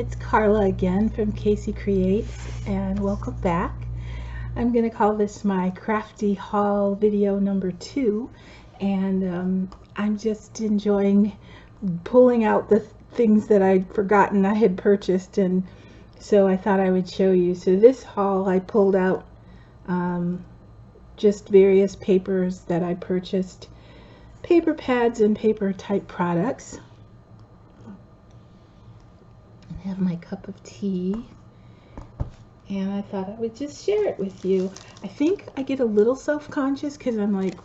it's Carla again from Casey Creates, and welcome back. I'm going to call this my crafty haul video number 2, and I'm just enjoying pulling out the things that I'd forgotten I had purchased, and so I thought I would show you. So this haul, I pulled out just various papers that I purchased, paper pads and paper type products. I have my cup of tea, and I thought I would just share it with you. I think I get a little self-conscious because I'm like,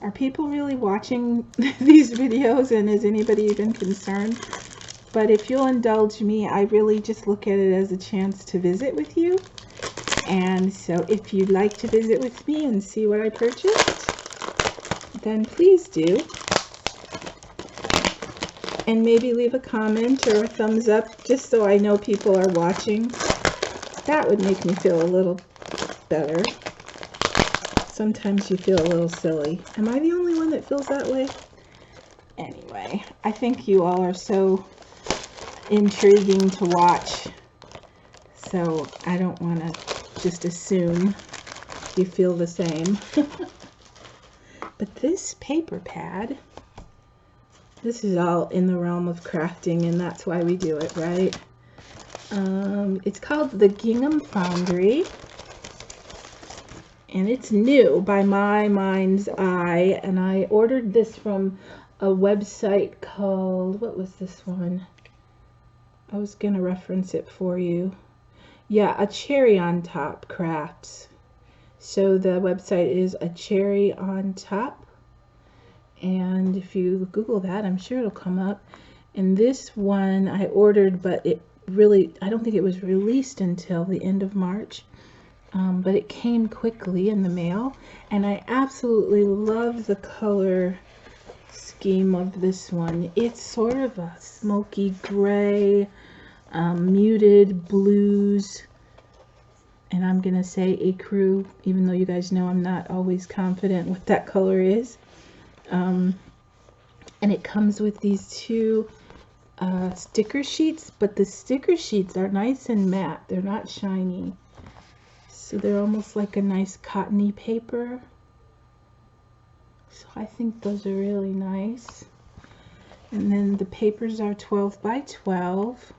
are people really watching these videos, and is anybody even concerned? But if you'll indulge me, I really just look at it as a chance to visit with you. And so if you'd like to visit with me and see what I purchased, then please do. And maybe leave a comment or a thumbs up just so I know people are watching. That would make me feel a little better. Sometimes you feel a little silly. Am I the only one that feels that way? Anyway, I think you all are so intriguing to watch, so I don't want to just assume you feel the same. But this paper pad, this is all in the realm of crafting, and that's why we do it, right? It's called the Gingham Foundry, and it's new by my mind's eye, and I ordered this from a website called, what was this one? I was going to reference it for you. Yeah, A Cherry on Top Crafts. So the website is A Cherry on Top, and if you Google that, I'm sure it'll come up. And this one I ordered, but it really, I don't think it was released until the end of March, but it came quickly in the mail, and I absolutely love the color scheme of this one. It's sort of a smoky gray, muted blues, and I'm gonna say ecru, even though you guys know I'm not always confident what that color is. And it comes with these two sticker sheets, but the sticker sheets are nice and matte. They're not shiny, so they're almost like a nice cottony paper. So I think those are really nice. And then the papers are 12 by 12,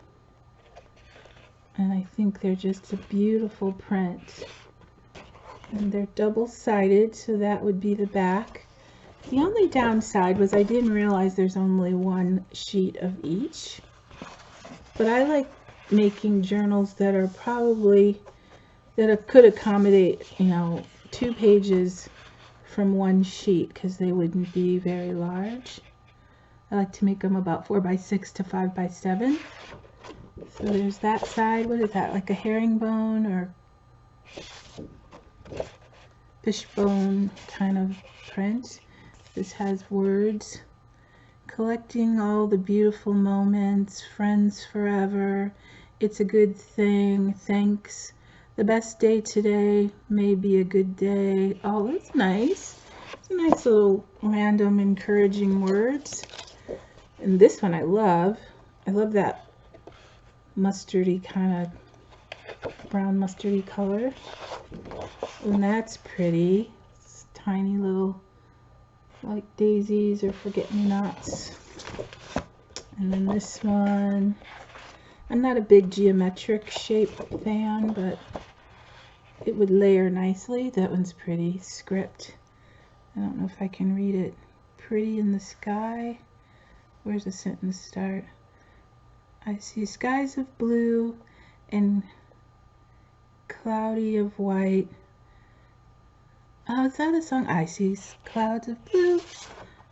and I think they're just a beautiful print. And they're double-sided, so that would be the back. The only downside was I didn't realize there's only one sheet of each, but I like making journals that are probably, that could accommodate, you know, 2 pages from one sheet, because they wouldn't be very large. I like to make them about 4 by 6 to 5 by 7. So there's that side. What is that, like a herringbone or fishbone kind of print? This has words, collecting all the beautiful moments, friends forever, it's a good thing, thanks, the best day today, may be a good day. Oh, that's nice. It's a nice little random encouraging words. And this one I love that mustardy kind of brown mustardy color, and that's pretty. It's tiny little, like daisies or forget-me-nots. And then this one, I'm not a big geometric shape fan, but it would layer nicely. That one's pretty. Script, I don't know if I can read it. Pretty in the sky. Where's the sentence start? I see skies of blue and cloudy of white. Oh, is that a song? I see clouds of blue.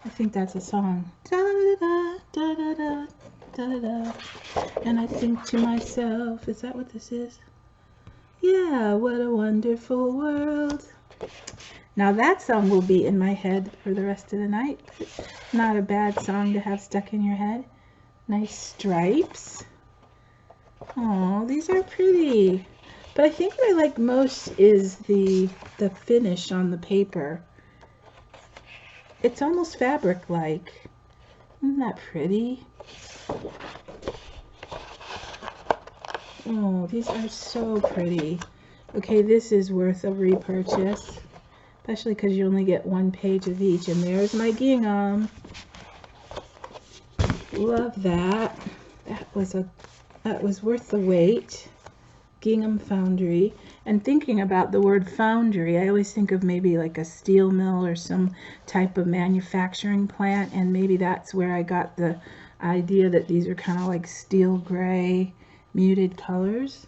I think that's a song. Da da da da da da da da. And I think to myself, is that what this is? Yeah, what a wonderful world. Now that song will be in my head for the rest of the night. Not a bad song to have stuck in your head. Nice stripes. Oh, these are pretty. But I think what I like most is the finish on the paper. It's almost fabric-like. Isn't that pretty? Oh, these are so pretty. Okay, this is worth a repurchase, especially because you only get 1 page of each. And there's my gingham. Love that. That was worth the wait. Gingham Foundry. And thinking about the word foundry, I always think of maybe like a steel mill or some type of manufacturing plant, and maybe that's where I got the idea that these are kind of like steel gray muted colors.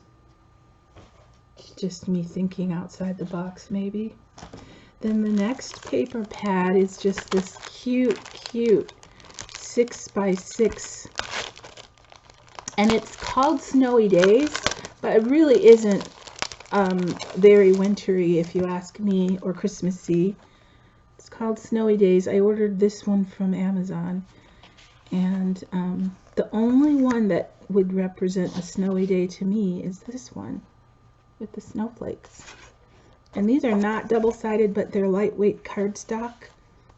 It's just me thinking outside the box maybe. Then the next paper pad is just this cute 6x6, and it's called Snowy Days, but it really isn't very wintry if you ask me, or Christmassy. It's called Snowy Days. I ordered this one from Amazon, and the only one that would represent a snowy day to me is this one with the snowflakes. And these are not double-sided, but they're lightweight cardstock,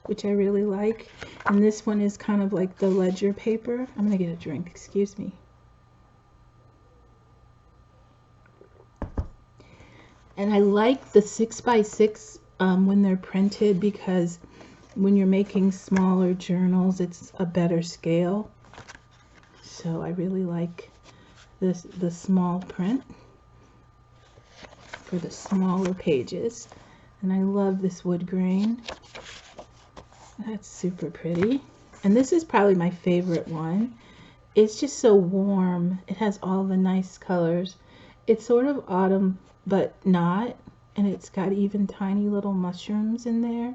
which I really like. And this one is kind of like the ledger paper. I'm gonna get a drink, excuse me. And I like the 6x6 when they're printed, because when you're making smaller journals, it's a better scale. So I really like the small print for the smaller pages. And I love this wood grain. That's super pretty. And this is probably my favorite one. It's just so warm. It has all the nice colors. It's sort of autumn, but not. And it's got even tiny little mushrooms in there.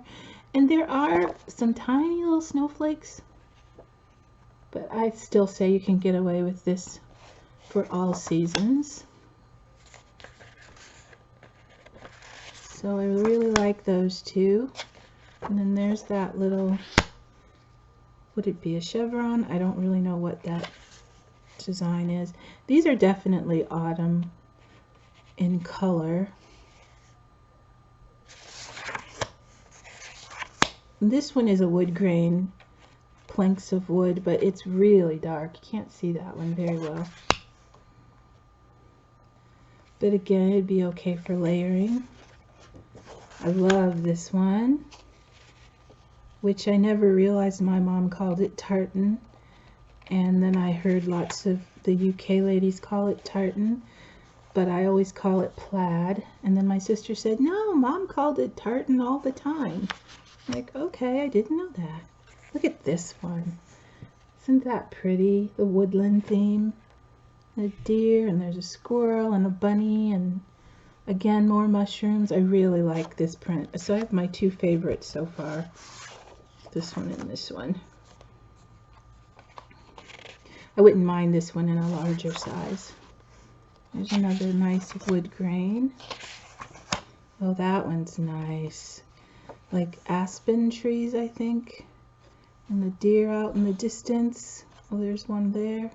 And there are some tiny little snowflakes. But I still say you can get away with this for all seasons. So I really like those two. And then there's that little, would it be a chevron? I don't really know what that design is. These are definitely autumn in color. This one is a wood grain, planks of wood, but it's really dark. You can't see that one very well. But again, it'd be okay for layering. I love this one, which I never realized my mom called it tartan. And then I heard lots of the UK ladies call it tartan, but I always call it plaid. And then my sister said, no, Mom called it tartan all the time. I'm like, okay, I didn't know that. Look at this one. Isn't that pretty? The woodland theme. A deer, and there's a squirrel and a bunny, and again, more mushrooms. I really like this print. So I have my two favorites so far. This one and this one. I wouldn't mind this one in a larger size. There's another nice wood grain. Oh, that one's nice. Like aspen trees, I think. And the deer out in the distance. Oh, there's one there.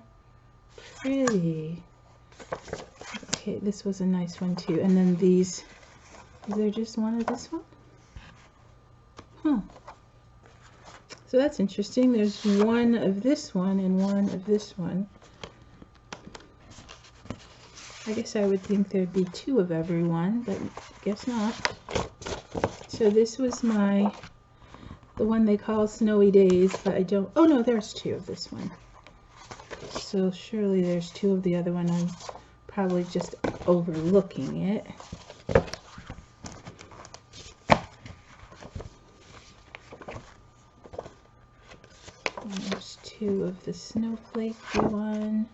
Pretty. Okay, this was a nice one too. And then these, is there just one of this one? Huh. So that's interesting. There's one of this one and one of this one. I guess I would think there'd be two of every one, but I guess not. So this was the one they call Snowy Days, but I don't, oh no, there's two of this one. So surely there's two of the other one. I'm probably just overlooking it. And there's two of the snowflakey one.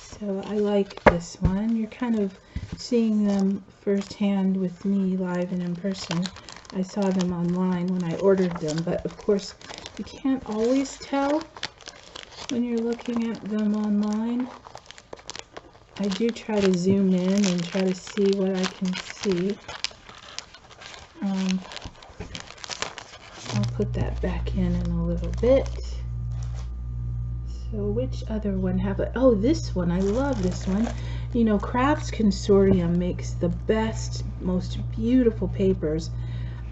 So I like this one. You're kind of seeing them firsthand with me live and in person. I saw them online when I ordered them, but of course you can't always tell when you're looking at them online. I do try to zoom in and try to see what I can see. I'll put that back in a little bit. So which other one have I? Oh, this one. I love this one. You know, Crafts Consortium makes the best, most beautiful papers,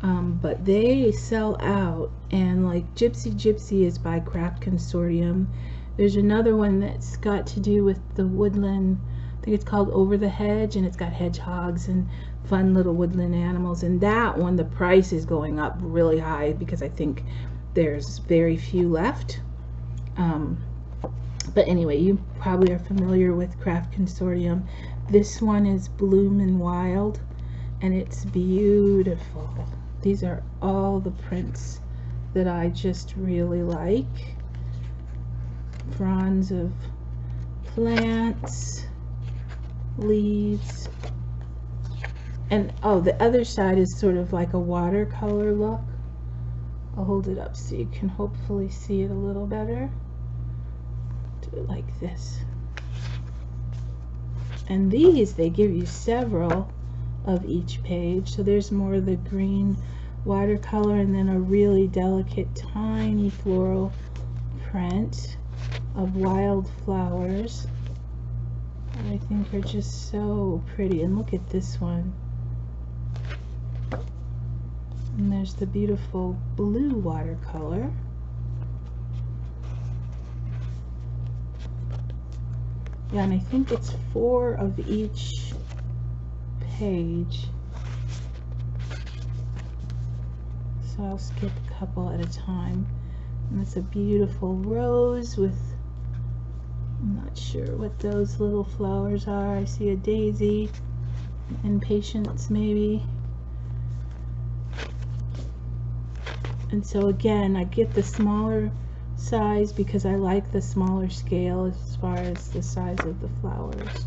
but they sell out. And like Gypsy is by Craft Consortium. There's another one that's got to do with the woodland. I think it's called Over the Hedge, and it's got hedgehogs and fun little woodland animals. And that one, the price is going up really high because I think there's very few left. But anyway, you probably are familiar with Craft Consortium. This one is Bloom and Wild, and it's beautiful. These are all the prints that I just really like. Fronds of plants, leaves, and oh, the other side is sort of like a watercolor look. I'll hold it up so you can hopefully see it a little better. Do it like this. And these, they give you several of each page. So there's more of the green watercolor, and then a really delicate tiny floral print of wild flowers that I think are just so pretty. And look at this one. And there's the beautiful blue watercolor. Yeah, and I think it's 4 of each page. So I'll skip a couple at a time. And it's a beautiful rose with, I'm not sure what those little flowers are. I see a daisy and patience maybe. And so again, I get the smaller size because I like the smaller scale as far as the size of the flowers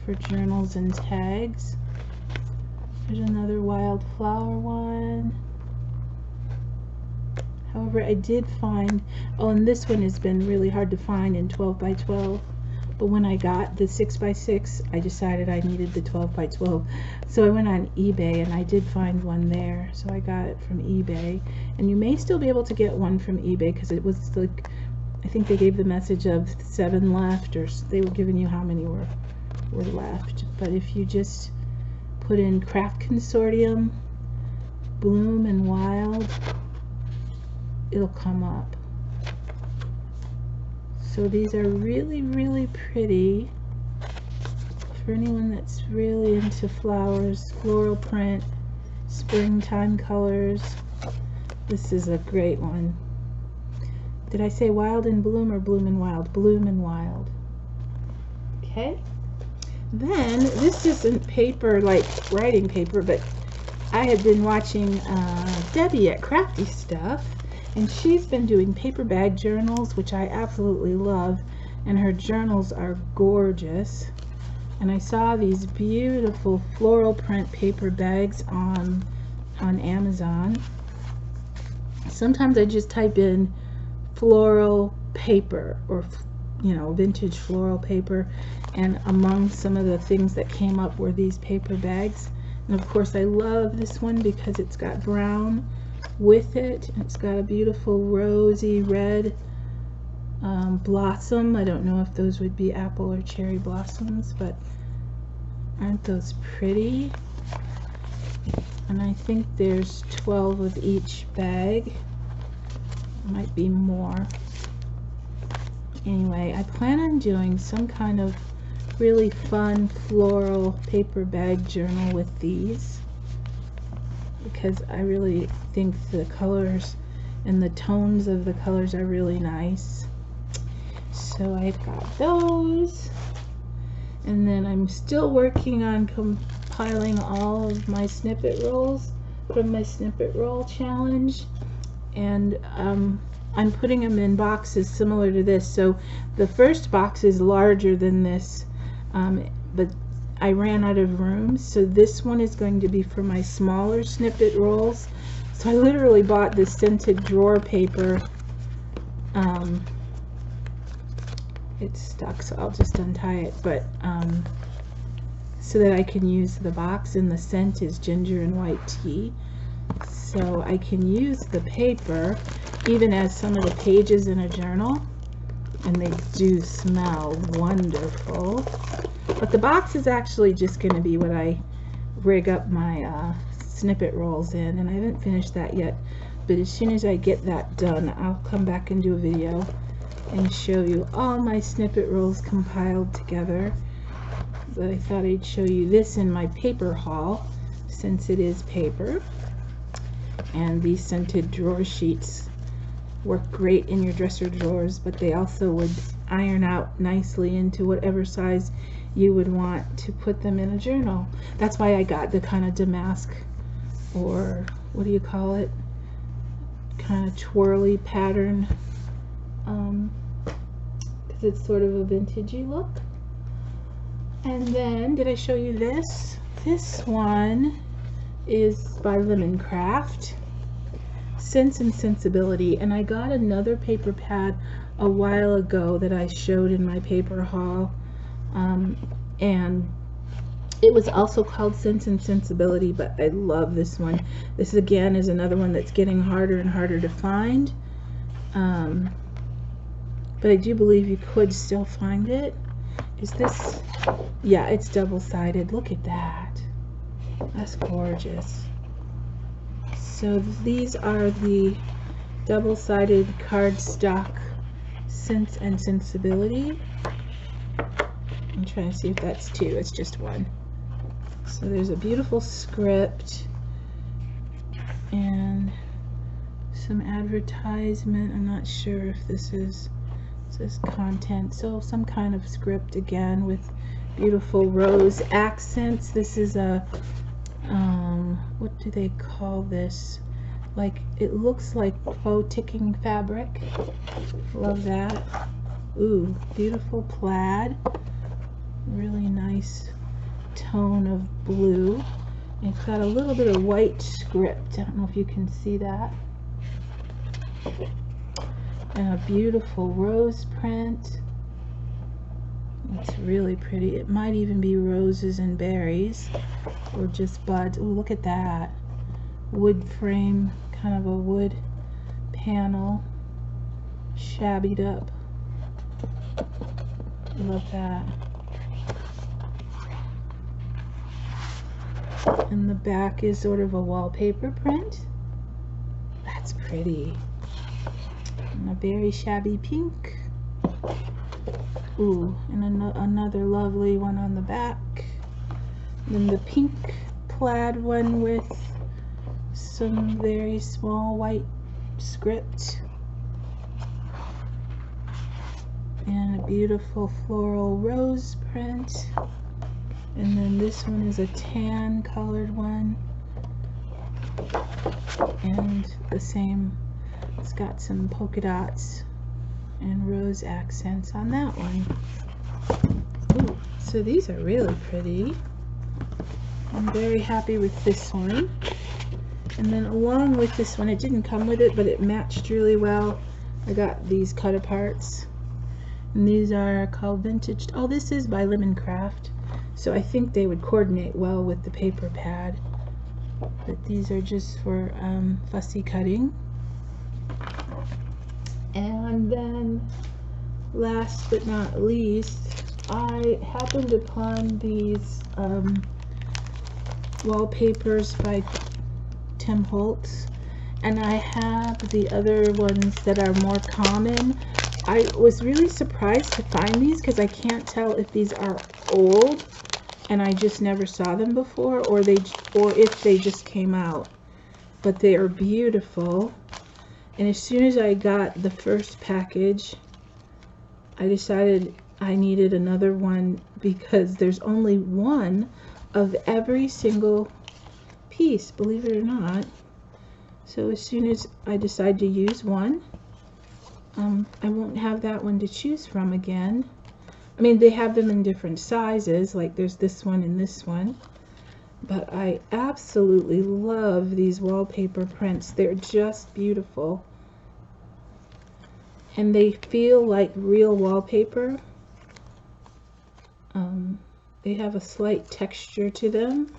for journals and tags. There's another wildflower one. However, I did find, oh, and this one has been really hard to find in 12 by 12, but when I got the 6 by 6, I decided I needed the 12 by 12. So I went on eBay and I did find one there, so I got it from eBay. And you may still be able to get one from eBay because it was like, I think they gave the message of 7 left, or they were giving you how many were left. But if you just put in Craft Consortium, Bloom and Wild, it'll come up. So these are really, really pretty for anyone that's really into flowers, floral print, springtime colors. This is a great one. Did I say Wild and Bloom or Bloom and Wild? Bloom and Wild. Okay. Then, this isn't paper like writing paper, but I have been watching Debbie at Crafty Stuff, and she's been doing paper bag journals, which I absolutely love, and her journals are gorgeous. And I saw these beautiful floral print paper bags on Amazon. Sometimes I just type in floral paper or, you know, vintage floral paper, and among some of the things that came up were these paper bags. And of course I love this one because it's got brown with it, and it's got a beautiful rosy red blossom. I don't know if those would be apple or cherry blossoms, but aren't those pretty? And I think there's 12 of each bag. Might be more. Anyway, I plan on doing some kind of really fun floral paper bag journal with these, because I really think the colors and the tones of the colors are really nice. So I've got those, and then I'm still working on compiling all of my snippet rolls from my snippet roll challenge, and I'm putting them in boxes similar to this. So the first box is larger than this, but I ran out of room, so this one is going to be for my smaller snippet rolls. So I literally bought this scented drawer paper. It's stuck, so I'll just untie it, but so that I can use the box, and the scent is ginger and white tea, so I can use the paper even as some of the pages in a journal, and they do smell wonderful. But the box is actually just going to be what I rig up my snippet rolls in, and I haven't finished that yet, but as soon as I get that done, I'll come back and do a video and show you all my snippet rolls compiled together. But I thought I'd show you this in my paper haul, since it is paper. And these scented drawer sheets work great in your dresser drawers, but they also would iron out nicely into whatever size you would want to put them in a journal. That's why I got the kind of damask, or what do you call it, kind of twirly pattern, because it's sort of a vintagey look. And then, did I show you this? This one is by Lemoncraft, Sense and Sensibility, and I got another paper pad a while ago that I showed in my paper haul, and it was also called Sense and Sensibility, but I love this one. This again is another one that's getting harder and harder to find, but I do believe you could still find it. Is this, yeah, it's double-sided. Look at that, that's gorgeous. So these are the double-sided cardstock Sense and Sensibility. I'm trying to see if that's two. It's just one. So there's a beautiful script and some advertisement. I'm not sure if this is, it says content. So some kind of script again with beautiful rose accents. This is a what do they call this? Like, it looks like faux ticking fabric. Love that. Ooh, beautiful plaid. Really nice tone of blue. And it's got a little bit of white script. I don't know if you can see that. And a beautiful rose print. It's really pretty. It might even be roses and berries, or just buds. Oh, look at that. Wood frame, kind of a wood panel, shabbied up. Love that. And the back is sort of a wallpaper print. That's pretty. And a very shabby pink. Ooh, and another lovely one on the back. Then the pink plaid one with some very small white script. And a beautiful floral rose print. And then this one is a tan colored one. And the same, it's got some polka dots and rose accents on that one. Ooh, so these are really pretty. I'm very happy with this one. And then along with this one, it didn't come with it, but it matched really well. I got these cut aparts. And these are called Vintage. Oh, this is by Lemoncraft. So I think they would coordinate well with the paper pad. But these are just for fussy cutting. And then, last but not least, I happened upon these wallpapers by Tim Holtz, and I have the other ones that are more common. I was really surprised to find these because I can't tell if these are old and I just never saw them before, or if they just came out. But they are beautiful. And as soon as I got the first package, I decided I needed another one because there's only one of every single piece, believe it or not. So as soon as I decide to use one, I won't have that one to choose from again. I mean, they have them in different sizes, like there's this one and this one. But I absolutely love these wallpaper prints. They're just beautiful. And they feel like real wallpaper. They have a slight texture to them.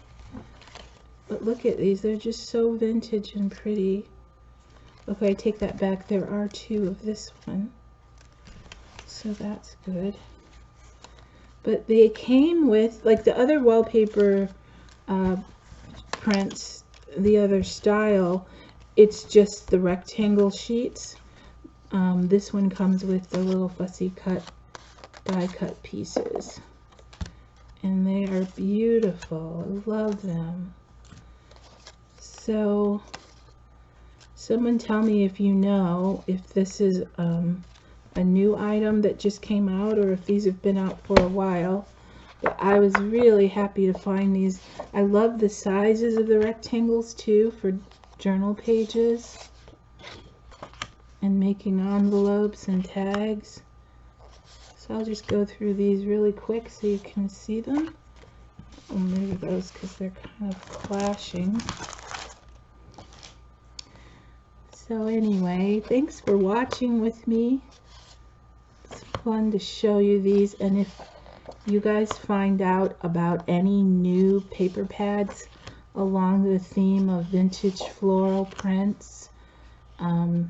But look at these. They're just so vintage and pretty. Okay, I take that back. There are two of this one. So that's good. But they came with, like the other wallpaper prints, the other style, it's just the rectangle sheets. This one comes with the little fussy cut, die cut pieces. And they are beautiful. I love them. So, someone tell me if you know if this is a new item that just came out or if these have been out for a while. But I was really happy to find these. I love the sizes of the rectangles too for journal pages and making envelopes and tags. So I'll just go through these really quick so you can see them. I'll move those because they're kind of clashing. So anyway, thanks for watching with me. It's fun to show you these, and if you guys find out about any new paper pads along the theme of vintage floral prints, you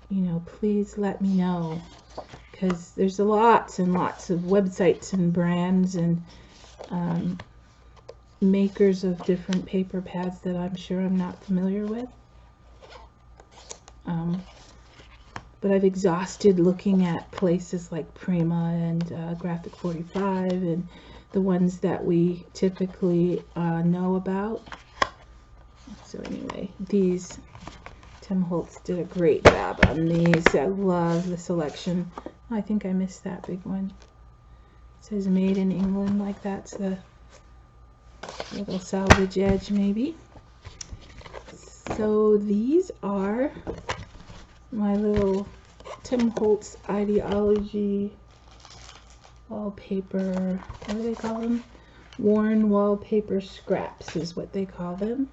know, please let me know, because there's lots and lots of websites and brands and makers of different paper pads that I'm sure I'm not familiar with. But I've exhausted looking at places like Prima and Graphic 45 and the ones that we typically know about. So anyway, these, Tim Holtz did a great job on these. I love the selection. Oh, I think I missed that big one. It says made in England, like that's the little salvage edge maybe. So these are my little Tim Holtz Ideology wallpaper, what do they call them? Worn wallpaper scraps is what they call them.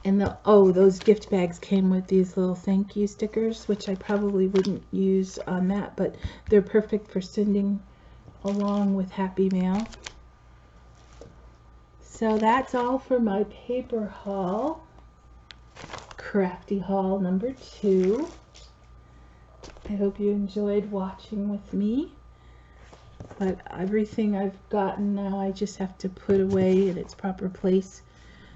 And those gift bags came with these little thank you stickers, which I probably wouldn't use on that, but they're perfect for sending along with Happy Mail. So that's all for my paper haul. Crafty haul number 2. I hope you enjoyed watching with me. But everything I've gotten now I just have to put away in its proper place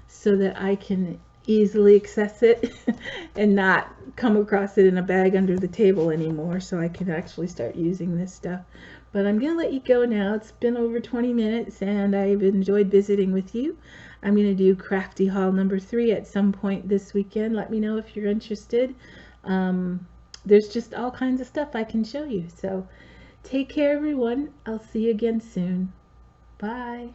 so that I can easily access it and not come across it in a bag under the table anymore, so I can actually start using this stuff. But I'm going to let you go now. It's been over 20 minutes and I've enjoyed visiting with you. I'm going to do Crafty Haul number 3 at some point this weekend. Let me know if you're interested. There's just all kinds of stuff I can show you. So take care, everyone. I'll see you again soon. Bye.